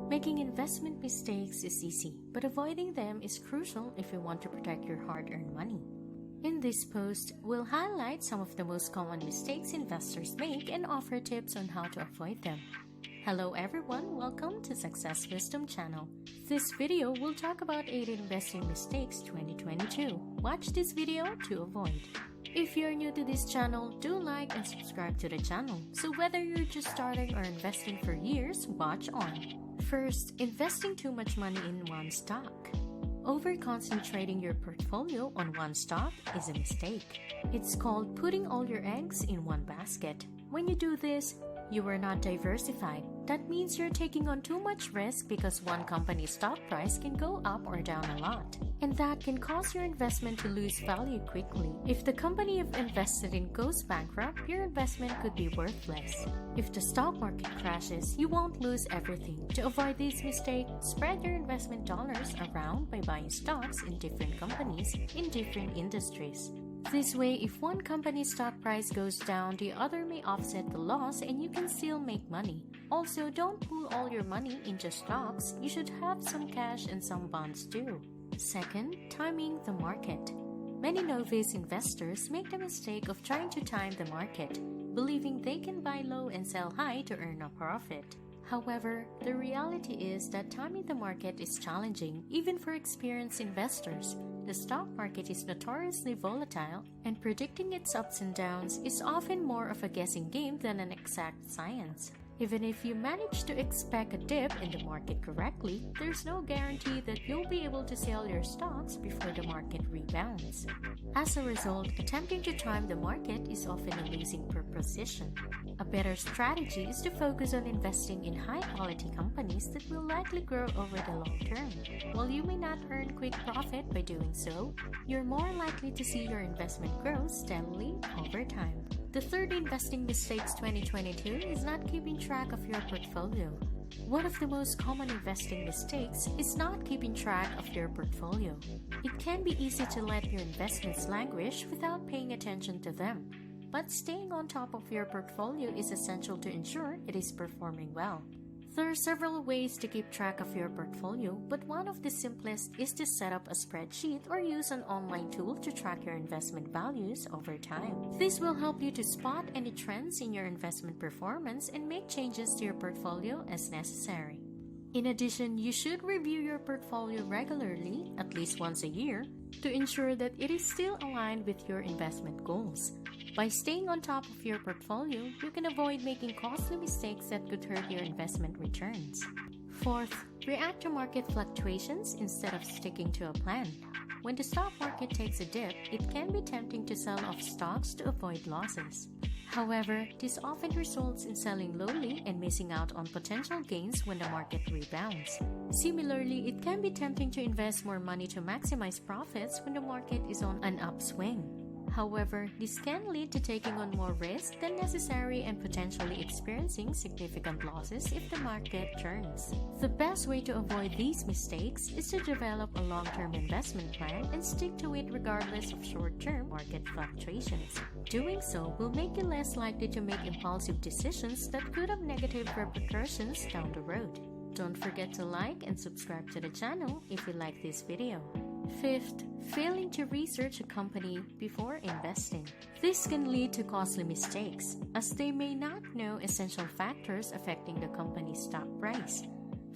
Making investment mistakes is easy, but avoiding them is crucial if you want to protect your hard-earned money. In this post, we'll highlight some of the most common mistakes investors make and offer tips on how to avoid them. Hello everyone, welcome to Success Wisdom channel. This video will talk about 8 investing mistakes 2022. Watch this video to avoid. If you're new to this channel, do like and subscribe to the channel. So whether you're just starting or investing for years, watch on. First, investing too much money in one stock. Over-concentrating your portfolio on one stock is a mistake. It's called putting all your eggs in one basket. When you do this, you are not diversified. That means you're taking on too much risk because one company's stock price can go up or down a lot. And that can cause your investment to lose value quickly. If the company you've invested in goes bankrupt, your investment could be worthless. If the stock market crashes, you won't lose everything. To avoid this mistake, spread your investment dollars around by buying stocks in different companies in different industries. This way, if one company's stock price goes down, the other may offset the loss and you can still make money. Also, don't pool all your money into stocks. You should have some cash and some bonds too. Second, timing the market. Many novice investors make the mistake of trying to time the market, believing they can buy low and sell high to earn a profit. However, the reality is that timing the market is challenging, even for experienced investors. The stock market is notoriously volatile, and predicting its ups and downs is often more of a guessing game than an exact science. Even if you manage to expect a dip in the market correctly, there's no guarantee that you'll be able to sell your stocks before the market rebounds. As a result, attempting to time the market is often a losing proposition. A better strategy is to focus on investing in high-quality companies that will likely grow over the long term. While you may not earn quick profit by doing so, you're more likely to see your investment grow steadily over time. The third investing mistakes 2022 is not keeping track of your portfolio. One of the most common investing mistakes is not keeping track of your portfolio. It can be easy to let your investments languish without paying attention to them. But staying on top of your portfolio is essential to ensure it is performing well. There are several ways to keep track of your portfolio, but one of the simplest is to set up a spreadsheet or use an online tool to track your investment values over time. This will help you to spot any trends in your investment performance and make changes to your portfolio as necessary. In addition, you should review your portfolio regularly, at least once a year, to ensure that it is still aligned with your investment goals. By staying on top of your portfolio, you can avoid making costly mistakes that could hurt your investment returns. Fourth, react to market fluctuations instead of sticking to a plan. When the stock market takes a dip, it can be tempting to sell off stocks to avoid losses. However, this often results in selling lowly and missing out on potential gains when the market rebounds. Similarly, it can be tempting to invest more money to maximize profits when the market is on an upswing. However, this can lead to taking on more risk than necessary and potentially experiencing significant losses if the market turns. The best way to avoid these mistakes is to develop a long-term investment plan and stick to it regardless of short-term market fluctuations. Doing so will make you less likely to make impulsive decisions that could have negative repercussions down the road. Don't forget to like and subscribe to the channel if you like this video. Fifth, failing to research a company before investing. This can lead to costly mistakes, as they may not know essential factors affecting the company's stock price.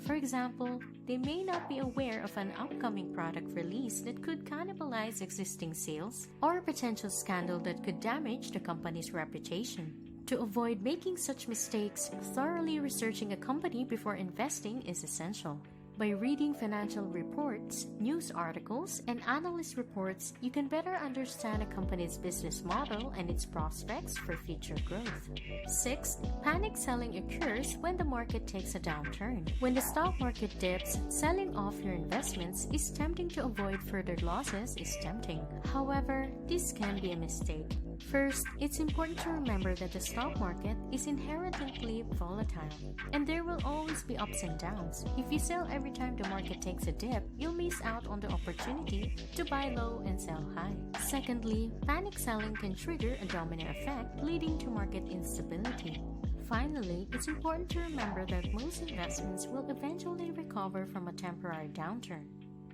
For example, they may not be aware of an upcoming product release that could cannibalize existing sales or a potential scandal that could damage the company's reputation. To avoid making such mistakes, thoroughly researching a company before investing is essential. By reading financial reports, news articles, and analyst reports, you can better understand a company's business model and its prospects for future growth. Sixth, panic selling occurs when the market takes a downturn. When the stock market dips, selling off your investments is tempting. To avoid further losses is tempting. However, this can be a mistake. First, it's important to remember that the stock market is inherently volatile, and there will always be ups and downs. If you sell every time the market takes a dip, you'll miss out on the opportunity to buy low and sell high. Secondly, panic selling can trigger a domino effect, leading to market instability. Finally, it's important to remember that most investments will eventually recover from a temporary downturn.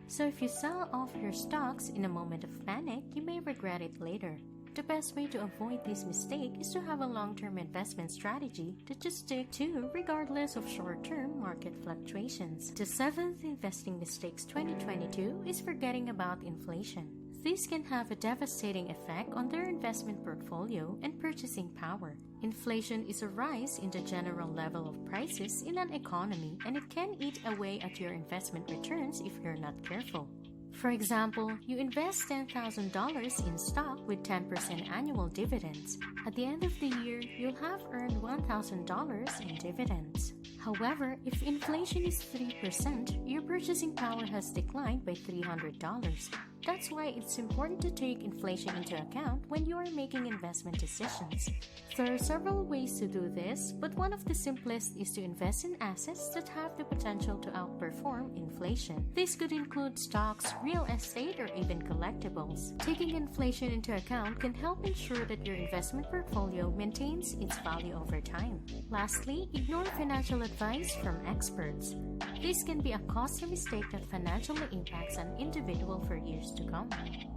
So if you sell off your stocks in a moment of panic, you may regret it later. The best way to avoid this mistake is to have a long-term investment strategy that you stick to regardless of short-term market fluctuations. The seventh investing mistakes 2022 is forgetting about inflation. This can have a devastating effect on their investment portfolio and purchasing power. Inflation is a rise in the general level of prices in an economy, and it can eat away at your investment returns if you're not careful. For example, you invest $10,000 in stock with 10% annual dividends. At the end of the year, you'll have earned $1,000 in dividends. However, if inflation is 3%, your purchasing power has declined by $300. That's why it's important to take inflation into account when you are making investment decisions. There are several ways to do this, but one of the simplest is to invest in assets that have the potential to outperform inflation. This could include stocks, real estate, or even collectibles. Taking inflation into account can help ensure that your investment portfolio maintains its value over time. Lastly, ignore financial advice from experts. This can be a costly mistake that financially impacts an individual for years to come.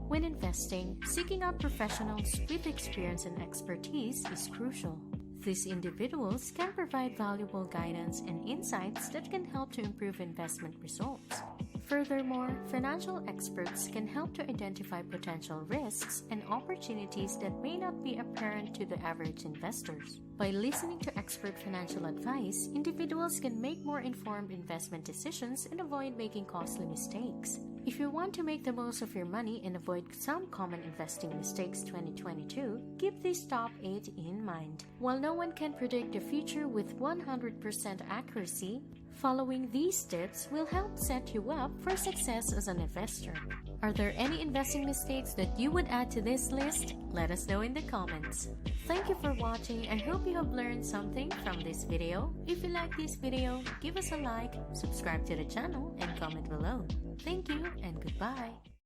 When investing, seeking out professionals with experience and expertise is crucial. These individuals can provide valuable guidance and insights that can help to improve investment results. Furthermore, financial experts can help to identify potential risks and opportunities that may not be apparent to the average investors. By listening to expert financial advice, individuals can make more informed investment decisions and avoid making costly mistakes. If you want to make the most of your money and avoid some common investing mistakes 2022, keep these top 8 in mind. While no one can predict the future with 100% accuracy, following these tips will help set you up for success as an investor. Are there any investing mistakes that you would add to this list? Let us know in the comments. Thank you for watching. I hope you have learned something from this video. If you like this video, give us a like, subscribe to the channel, and comment below. Thank you and goodbye.